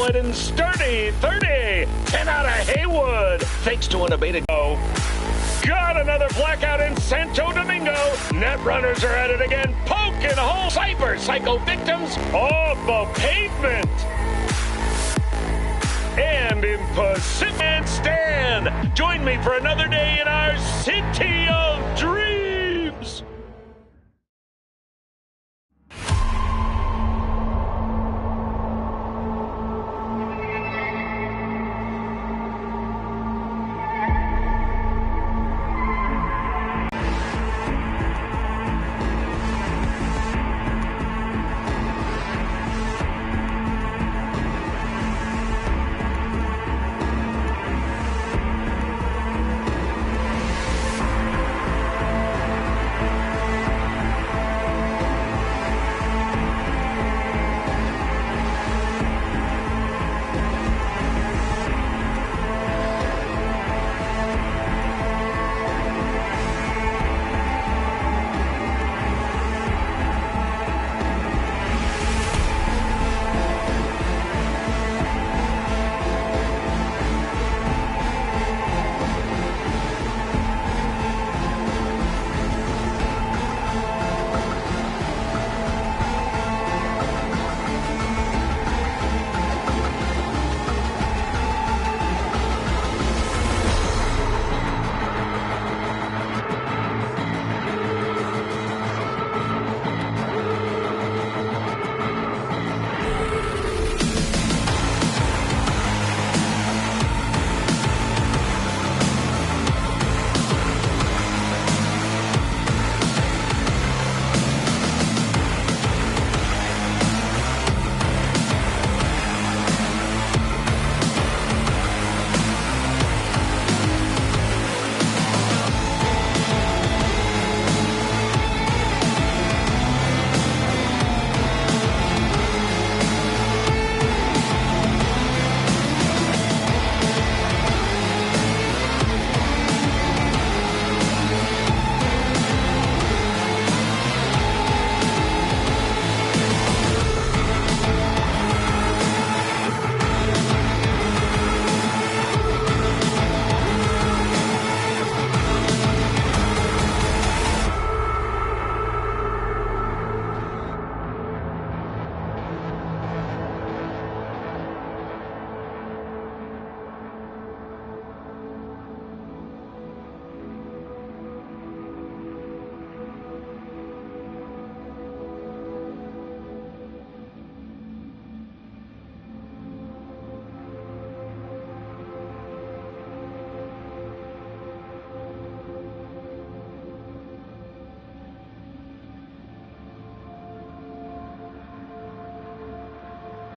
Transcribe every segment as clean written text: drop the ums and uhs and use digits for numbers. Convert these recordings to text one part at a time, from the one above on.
solid and sturdy. 30. 10 out of Haywood. Thanks to an abated go. Got another blackout in Santo Domingo. Net runners are at it again. Poking hole. Cyber psycho victims off the pavement. And in Pacific Stan, join me for another day in our city of dreams.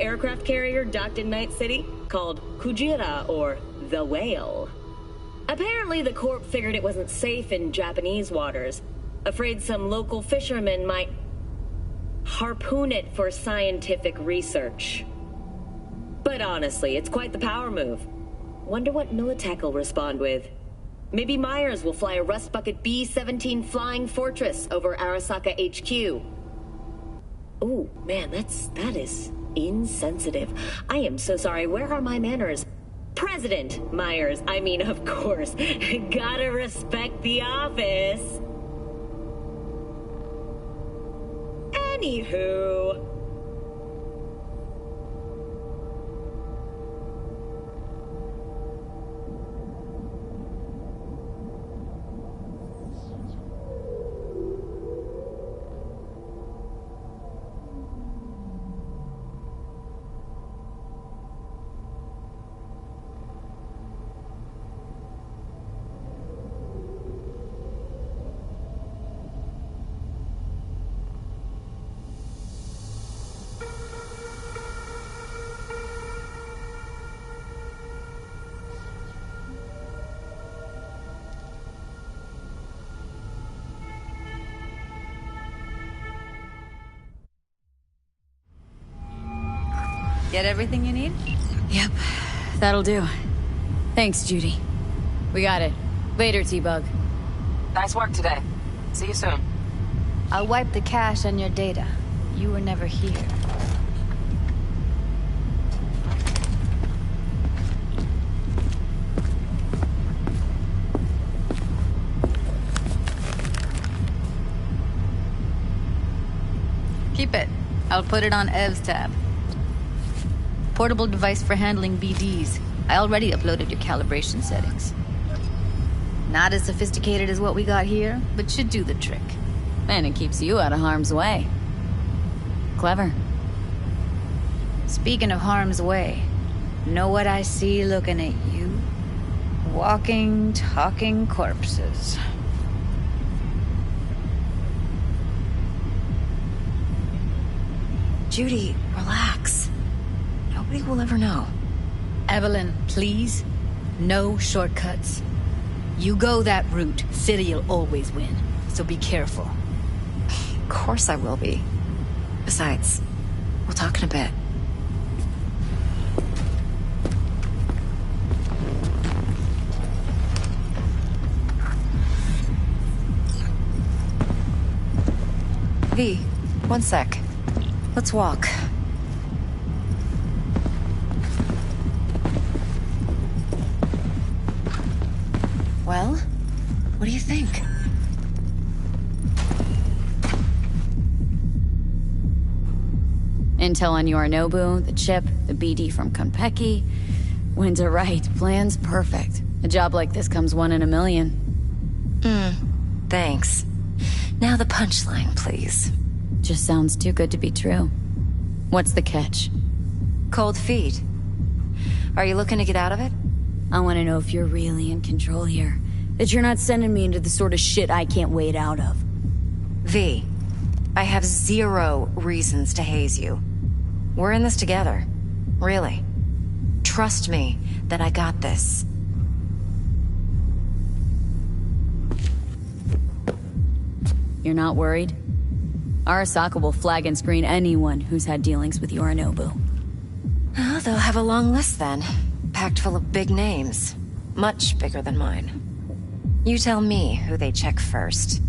Aircraft carrier docked in Night City called Kujira, or the Whale. Apparently the Corp figured it wasn't safe in Japanese waters, afraid some local fishermen might harpoon it for scientific research. But honestly, it's quite the power move. Wonder what Militech will respond with. Maybe Myers will fly a Rust Bucket B-17 Flying Fortress over Arasaka HQ. Ooh, man, that is insensitive. I am so sorry. Where are my manners? President Myers. I mean, of course. Gotta respect the office. Anywho. Get everything you need? Yep, that'll do. Thanks, Judy. We got it. Later, T-Bug. Nice work today. See you soon. I'll wipe the cache on your data. You were never here. Keep it. I'll put it on Ev's tab. Portable device for handling BDs. I already uploaded your calibration settings. Not as sophisticated as what we got here, but should do the trick. And it keeps you out of harm's way. Clever. Speaking of harm's way, know what I see looking at you? Walking, talking corpses. Judy, relax. Nobody will ever know. Evelyn, please. No shortcuts. You go that route, City'll always win. So be careful. Of course I will be. Besides, we'll talk in a bit. V, one sec. Let's walk. Well, what do you think? Intel on Yorinobu, the chip, the BD from Konpeki. Winter right, plan's perfect. A job like this comes one in a million. Thanks. Now the punchline, please. Just sounds too good to be true. What's the catch? Cold feet. Are you looking to get out of it? I want to know if you're really in control here. That you're not sending me into the sort of shit I can't wait out of. V, I have 0 reasons to haze you. We're in this together. Really. Trust me that I got this. You're not worried? Arasaka will flag and screen anyone who's had dealings with Yorinobu. Oh, they'll have a long list then. Packed full of big names. Much bigger than mine. You tell me who they check first.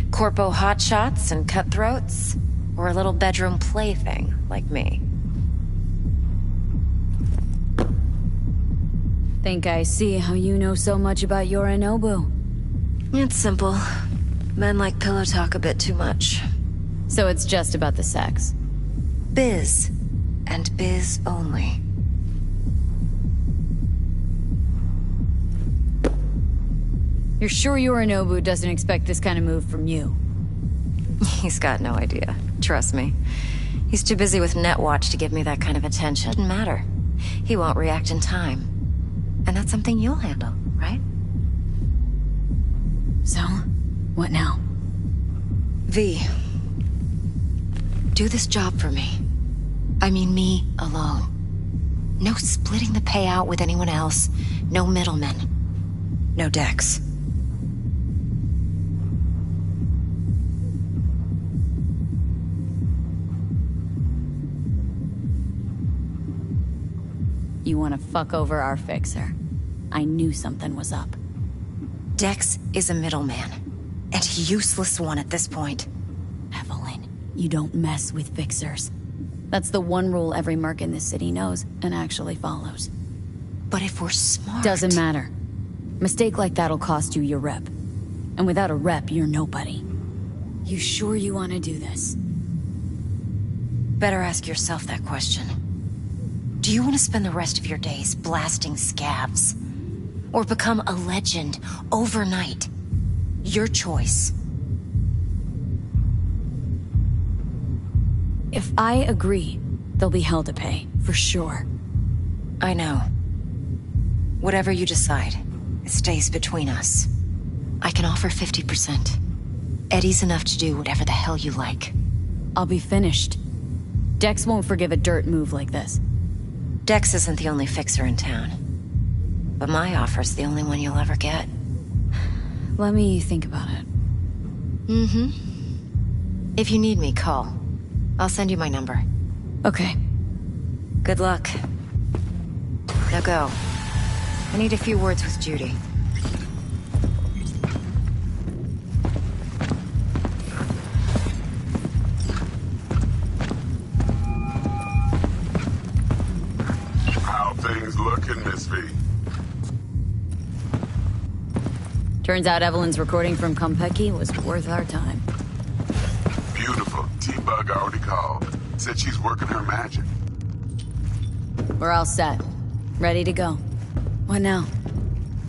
Corpo hotshots and cutthroats? Or a little bedroom plaything like me? Think I see how you know so much about Yorinobu. It's simple. Men like pillow talk a bit too much. So it's just about the sex. Biz. And biz only. You're sure Yorinobu doesn't expect this kind of move from you? He's got no idea. Trust me. He's too busy with Netwatch to give me that kind of attention. Doesn't matter. He won't react in time. And that's something you'll handle, right? So, what now? V. Do this job for me. I mean me alone. No splitting the payout with anyone else. No middlemen. No Dex. You want to fuck over our fixer. I knew something was up. Dex is a middleman. And a useless one at this point. Evelyn, you don't mess with fixers. That's the one rule every merc in this city knows and actually follows. But if we're smart... Doesn't matter. Mistake like that'll cost you your rep. And without a rep, you're nobody. You sure you want to do this? Better ask yourself that question. Do you want to spend the rest of your days blasting scabs? Or become a legend overnight? Your choice. If I agree, there'll be hell to pay, for sure. I know. Whatever you decide, it stays between us. I can offer 50%. Eddie's enough to do whatever the hell you like. I'll be finished. Dex won't forgive a dirt move like this. Dex isn't the only fixer in town. But my offer's the only one you'll ever get. Let me think about it. If you need me, call. I'll send you my number. Okay. Good luck. Now go. I need a few words with Judy. How things looking, Miss V? Turns out Evelyn's recording from Konpeki was worth our time. Beautiful. T-Bug Bug already called. Said she's working her magic. We're all set. Ready to go. What now?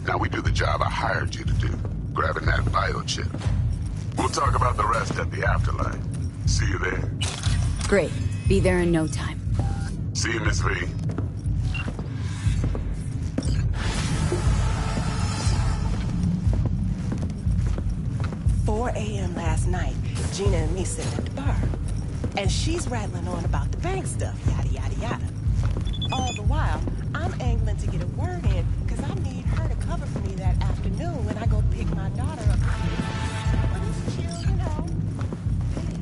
Now we do the job I hired you to do. Grabbing that biochip. We'll talk about the rest at the afterlife. See you there. Great. Be there in no time. See you, Miss V. 4 a.m. last night, Gina and me sitting at the bar. And she's rattling on about the bank stuff, yada, yada, yada. All the while, I'm angling to get a word in, because I need her to cover for me that afternoon when I go pick my daughter up. But it's chill, you know. Then,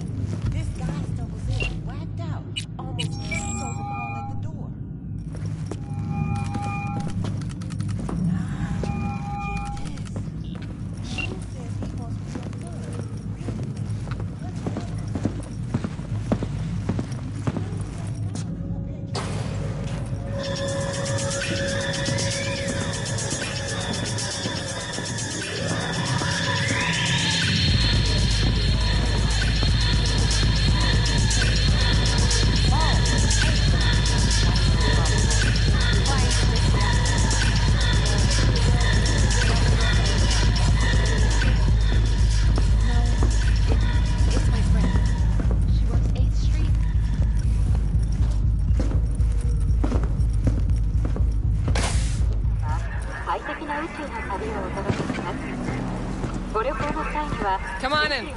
this guy stumbles in, whacked out, almost trips over Paul at the door. Nah, get this. Sheen says he wants me to learn. Come on in.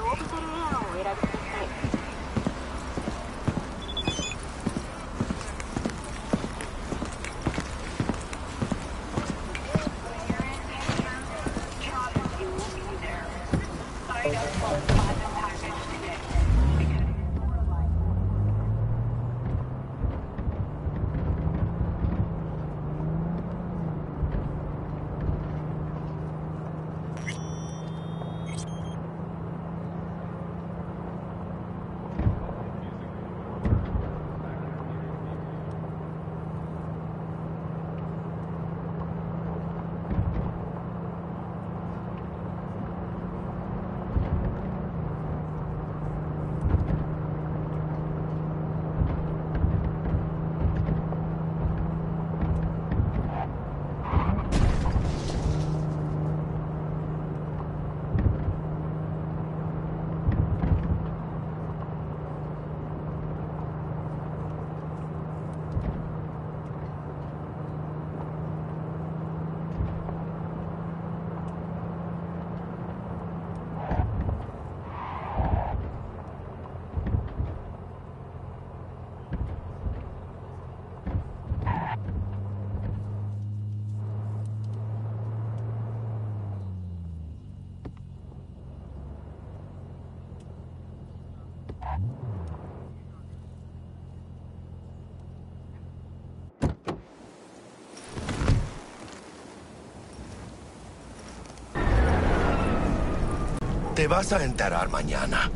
Te vas a enterar mañana.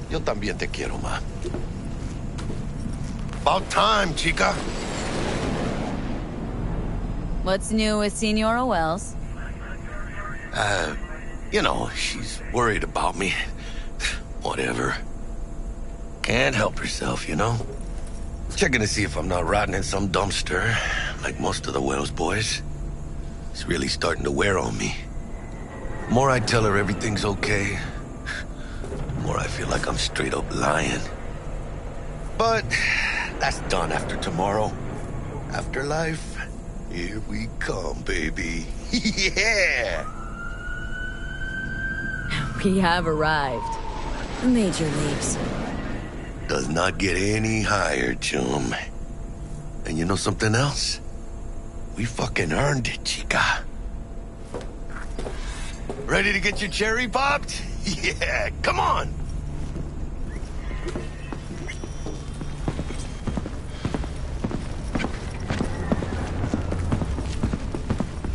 Yo también te quiero, ma. About time, chica. What's new with Senora Wells? You know, she's worried about me. Whatever. Can't help herself, you know? Checking to see if I'm not rotting in some dumpster, like most of the Wells boys. It's really starting to wear on me. The more I tell her everything's okay, the more I feel like I'm straight up lying. But that's done after tomorrow. Afterlife, here we come, baby. Yeah! We have arrived. The major leagues. Does not get any higher, chum. And you know something else? We fucking earned it, chica. Ready to get your cherry popped? Yeah, come on!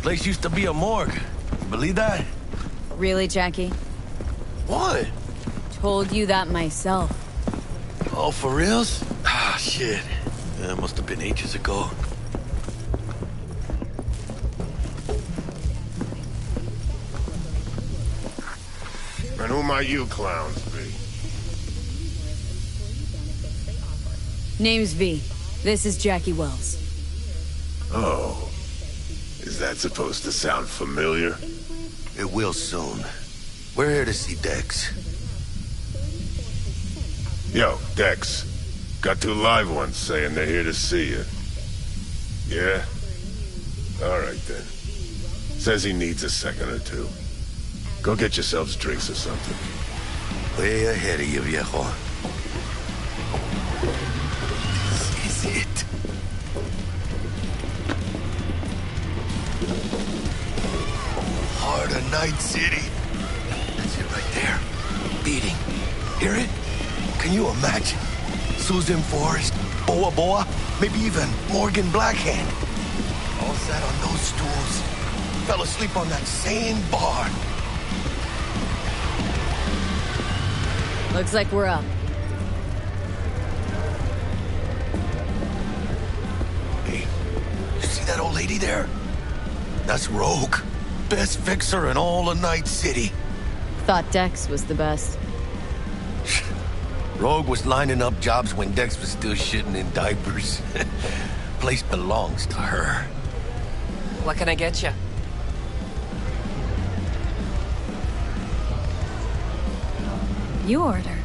Place used to be a morgue. You believe that? Really, Jackie? What? Told you that myself. Oh, for reals? Ah, shit. That must have been ages ago. And who might you clowns be? Name's V. This is Jackie Wells. Oh. Is that supposed to sound familiar? It will soon. We're here to see Dex. Yo, Dex. Got 2 live ones saying they're here to see you. Yeah? Alright then. Says he needs a second or 2. Go get yourselves drinks or something. Way ahead of you, viejo. This is it. Heart of Night City. That's it right there. Beating. Hear it? Can you imagine? Susan Forrest, Boa Boa, maybe even Morgan Blackhand. All sat on those stools. Fell asleep on that same bar. Looks like we're up. Hey, you see that old lady there? That's Rogue. Best fixer in all of Night City. Thought Dex was the best. Rogue was lining up jobs when Dex was still shitting in diapers. Place belongs to her. What can I get you? You order.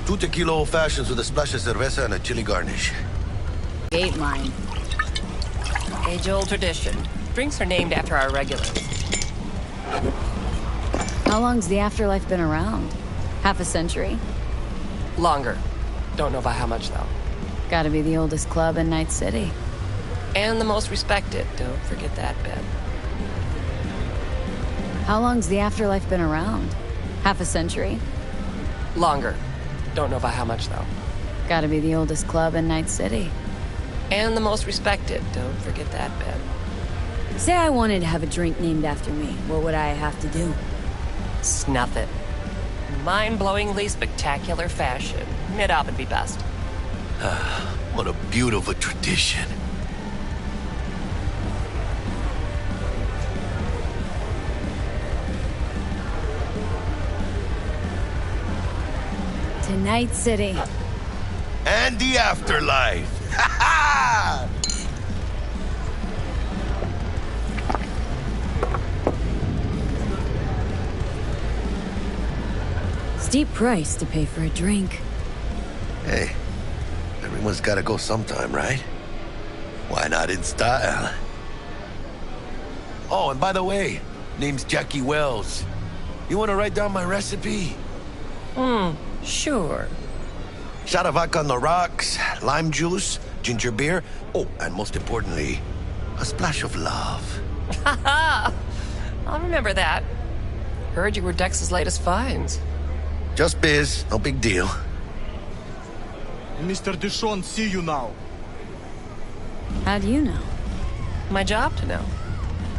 2 tequila old fashions with a splash of cerveza and a chili garnish. Ate mine. Age-old tradition. Drinks are named after our regulars. How long's the afterlife been around? Half a century? Longer. Don't know by how much, though. Gotta be the oldest club in Night City. And the most respected. Don't forget that bit. How long's the afterlife been around? Half a century? Longer. Don't know by how much, though. Gotta be the oldest club in Night City. And the most respected. Don't forget that bit. Say I wanted to have a drink named after me. What would I have to do? Snuff it. Mind-blowingly spectacular fashion. Mid-op would be best. What a beautiful tradition. To Night City. And the afterlife. Ha ha! Steep price to pay for a drink. Hey, everyone's gotta go sometime, right? Why not in style? Oh, and by the way, name's Jackie Wells. You wanna write down my recipe? Sure. Shot of vodka on the rocks, lime juice, ginger beer. Oh, and most importantly, a splash of love. Haha! I'll remember that. Heard you were Dex's latest finds. Just biz, no big deal. Mr. Dishon, see you now. How do you know? My job to know.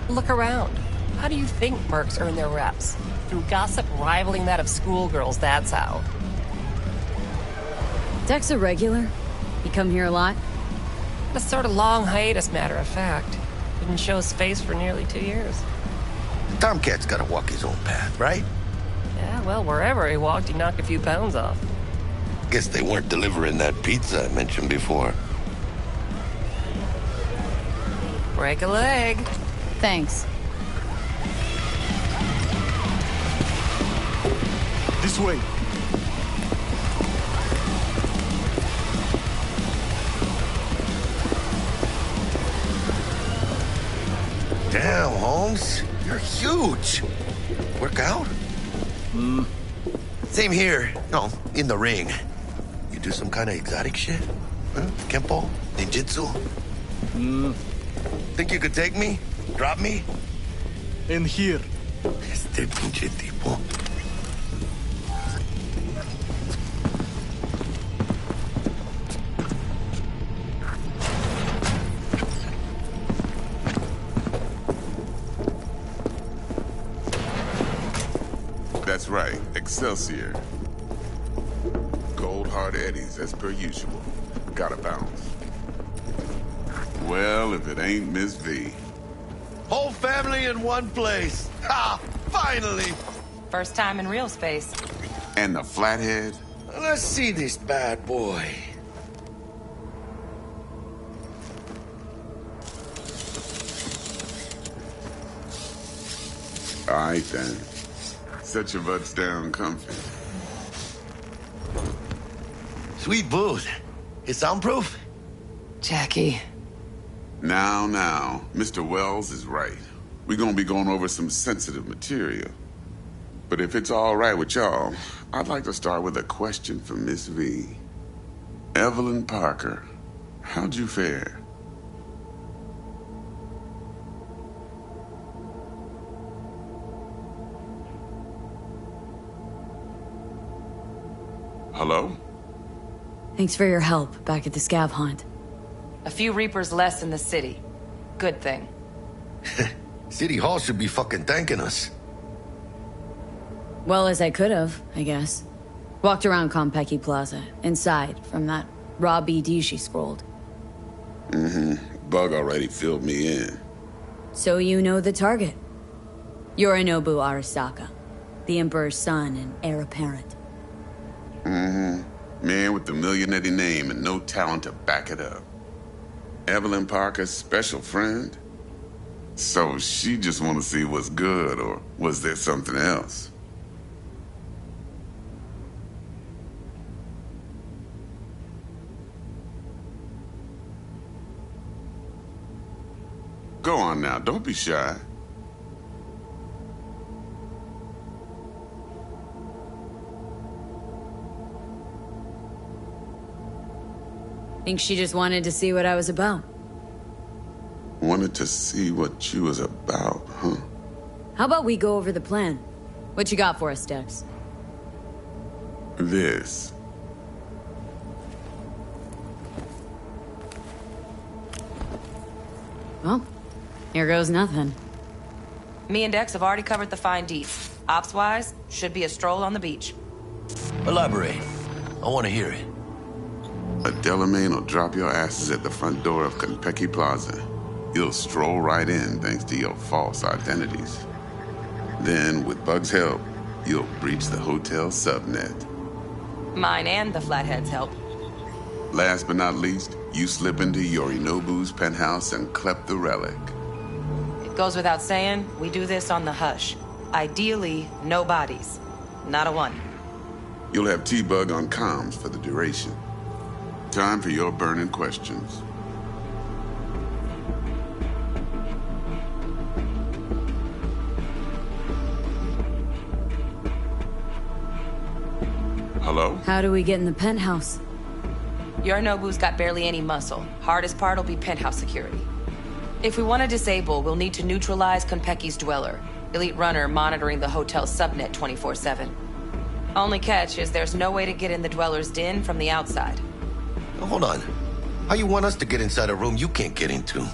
Look around. How do you think mercs earn their reps? Through gossip rivaling that of schoolgirls, that's how. Dex a regular? You come here a lot? A sort of long hiatus, matter of fact. Didn't show his face for nearly 2 years. Tomcat's gotta walk his own path, right? Yeah, well, wherever he walked, he knocked a few pounds off. Guess they weren't delivering that pizza I mentioned before. Break a leg. Thanks. This way. Damn, Holmes. You're huge. Work out? Same here. No, in the ring. You do some kind of exotic shit? Huh? Kempo? Ninjutsu? Think you could take me? Drop me? In here. Este pinche tipo. That's right, Excelsior. Gold hard eddies, as per usual. Gotta bounce. Well, if it ain't Miss V. Whole family in one place. Ha! Finally! First time in real space. And the flathead? Let's see this bad boy. All right, then. Set your butts down comfy. Sweet booze. It's soundproof? Jackie. Now, Mr. Wells is right. We're gonna be going over some sensitive material. But if it's all right with y'all, I'd like to start with a question for Miss V. Evelyn Parker, how'd you fare? Hello? Thanks for your help back at the scav hunt. A few Reapers less in the city. Good thing. City Hall should be fucking thanking us. Well as I could have, I guess. Walked around Konpeki Plaza, inside, from that raw BD she scrolled. Bug already filled me in. So you know the target. Yorinobu Arasaka, the Emperor's son and heir apparent. Man with the millionaire name and no talent to back it up. Evelyn Parker's special friend? So she just want to see what's good, or was there something else? Go on now, don't be shy. Think she just wanted to see what I was about. Wanted to see what you was about, huh? How about we go over the plan? What you got for us, Dex? This. Well, here goes nothing. Me and Dex have already covered the fine deets. Ops-wise, should be a stroll on the beach. Elaborate. I want to hear it. A Delamain will drop your asses at the front door of Konpeki Plaza. You'll stroll right in thanks to your false identities. Then, with Bug's help, you'll breach the hotel subnet. Mine and the Flathead's help. Last but not least, you slip into Yorinobu's penthouse and clep the relic. It goes without saying, we do this on the hush. Ideally, no bodies. Not a one. You'll have T-Bug on comms for the duration. Time for your burning questions. Hello? How do we get in the penthouse? Yorinobu's got barely any muscle. Hardest part will be penthouse security. If we want to disable, we'll need to neutralize Konpeki's dweller. Elite runner monitoring the hotel's subnet 24/7. Only catch is there's no way to get in the dweller's den from the outside. Hold on. How you want us to get inside a room you can't get into?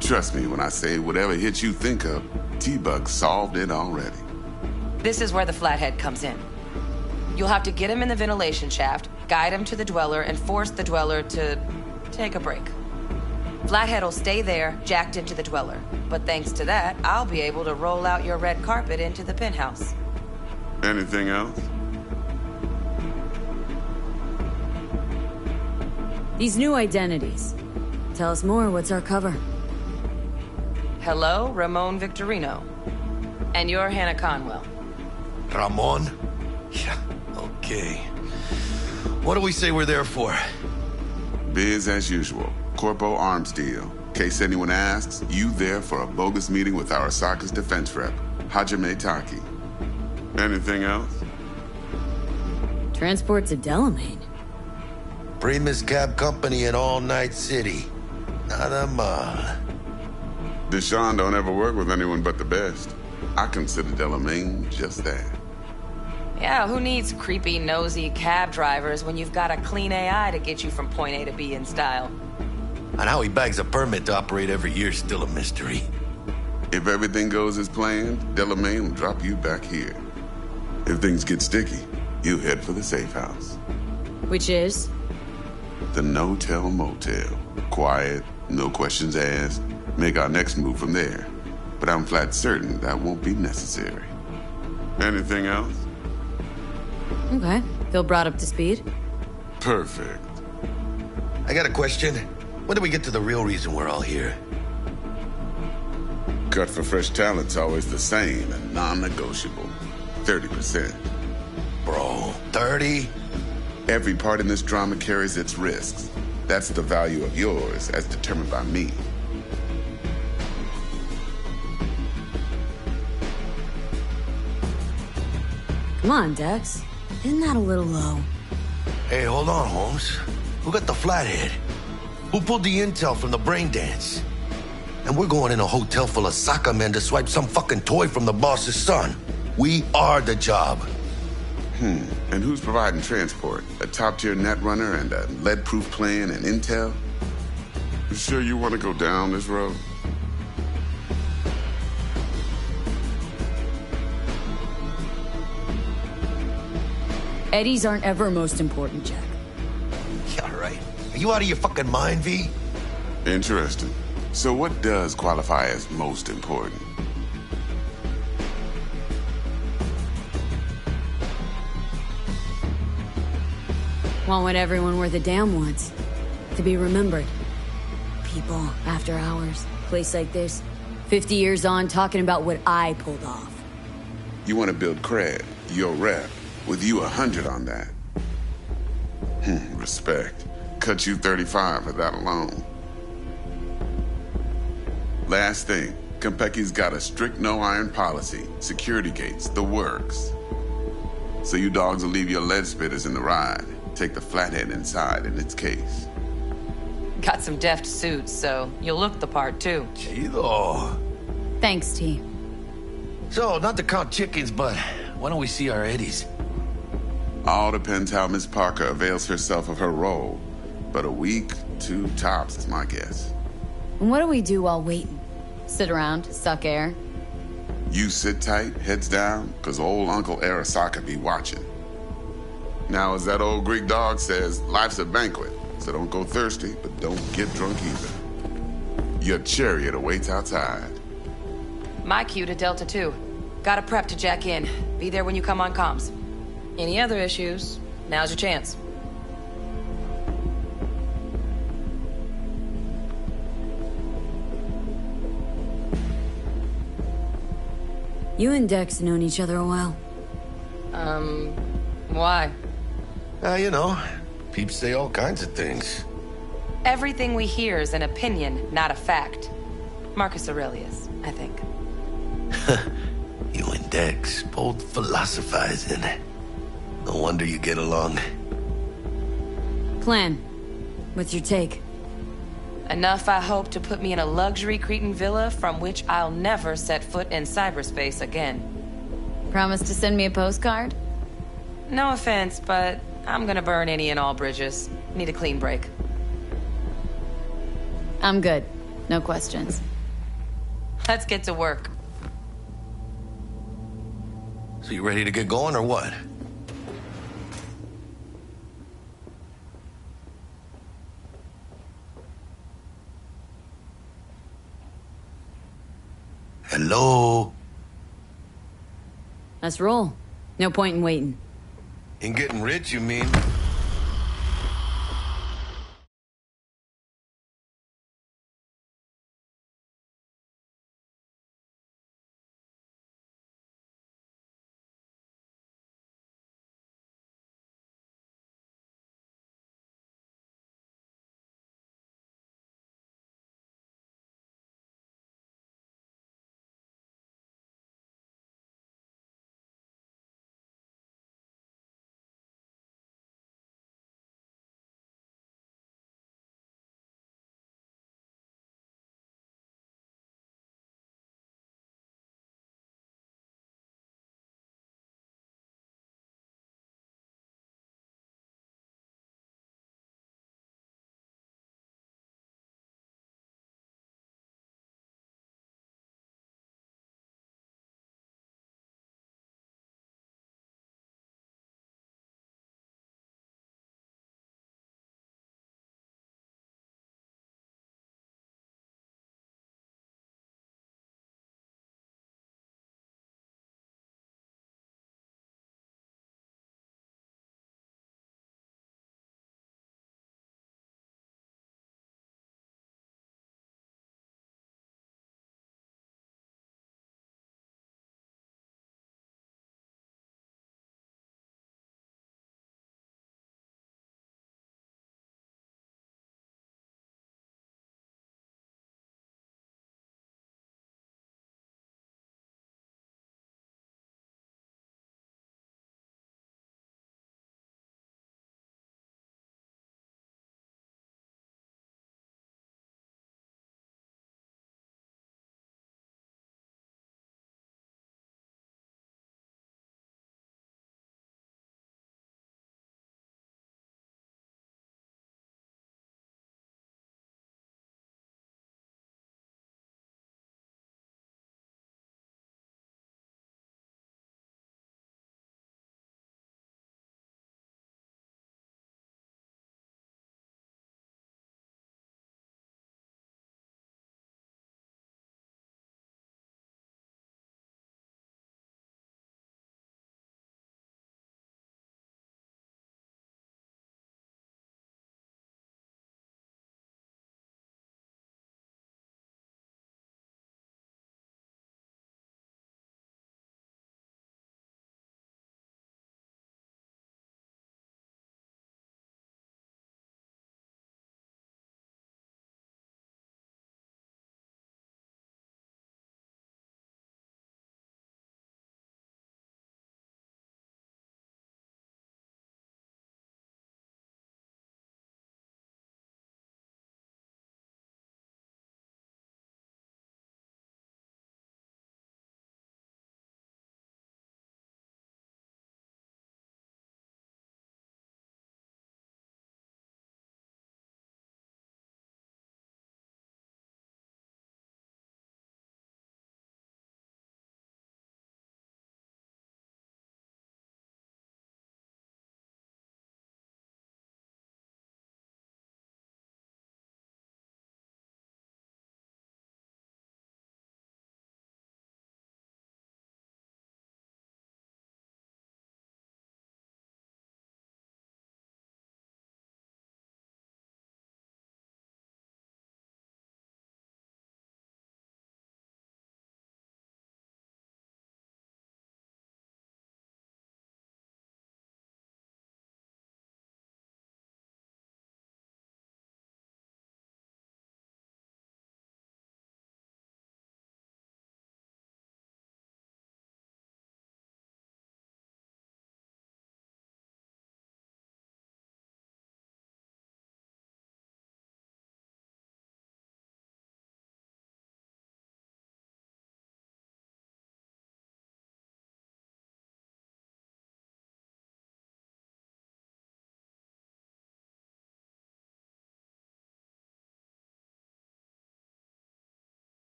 Trust me when I say whatever hit you think of, T-Bug solved it already. This is where the Flathead comes in. You'll have to get him in the ventilation shaft, guide him to the dweller, and force the dweller to take a break. Flathead will stay there, jacked into the dweller. But thanks to that, I'll be able to roll out your red carpet into the penthouse. Anything else? These new identities. Tell us more, what's our cover? Hello, Ramon Victorino. And you're Hannah Conwell. Ramon? Yeah, okay. What do we say we're there for? Biz as usual. Corpo arms deal. Case anyone asks, you there for a bogus meeting with Arasaka's defense rep, Hajime Taki. Anything else? Transport to Delamain. Primus Cab Company in All Night City. Nada mal. Deshaun don't ever work with anyone but the best. I consider Delamain just that. Yeah, who needs creepy, nosy cab drivers when you've got a clean AI to get you from point A to B in style? And how he bags a permit to operate every year is still a mystery. If everything goes as planned, Delamain will drop you back here. If things get sticky, you head for the safe house. Which is? The no-tell motel. Quiet, no questions asked. Make our next move from there. But I'm flat certain that won't be necessary. Anything else? Okay. Feel brought up to speed? Perfect. I got a question. When do we get to the real reason we're all here? Cut for fresh talent's always the same and non-negotiable. 30%. Bro, 30? Every part in this drama carries its risks. That's the value of yours, as determined by me. Come on, Dex. Isn't that a little low? Hey, hold on, Holmes. Who got the flathead? Who pulled the intel from the brain dance? And we're going in a hotel full of soccer men to swipe some fucking toy from the boss's son. We are the job. And who's providing transport? A top-tier netrunner and a lead-proof plan and intel? You sure you want to go down this road? Eddies aren't ever most important, Jack. Yeah, right. Are you out of your fucking mind, V? Interesting. So what does qualify as most important? Want what everyone worth a damn wants. To be remembered. People, after hours, place like this. 50 years on, talking about what I pulled off. You want to build cred, your rep, with you 100 on that. Respect. Cut you 35 for that alone. Last thing, Konpeki's got a strict no-iron policy, security gates, the works. So you dogs will leave your lead spitters in the ride. Take the flathead inside in its case. Got some deft suits, so you'll look the part, too. Chido. Thanks, T. So, not to count chickens, but why don't we see our Eddies? All depends how Miss Parker avails herself of her role. But a week, 2 tops is my guess. And what do we do while waiting? Sit around, suck air? You sit tight, heads down, cause old Uncle Arasaka be watching. Now, as that old Greek dog says, life's a banquet, so don't go thirsty, but don't get drunk either. Your chariot awaits outside. My cue to Delta 2. Gotta prep to jack in. Be there when you come on comms. Any other issues, now's your chance. You and Dex have known each other a while. Why? You know, peeps say all kinds of things. Everything we hear is an opinion, not a fact. Marcus Aurelius, I think. You and Dex, both philosophizing. No wonder you get along. Plan. What's your take? Enough, I hope, to put me in a luxury Cretan villa from which I'll never set foot in cyberspace again. Promise to send me a postcard? No offense, but I'm gonna burn any and all bridges. Need a clean break. I'm good. No questions. Let's get to work. So you ready to get going or what? Hello? Let's roll. No point in waiting. In getting rich, you mean?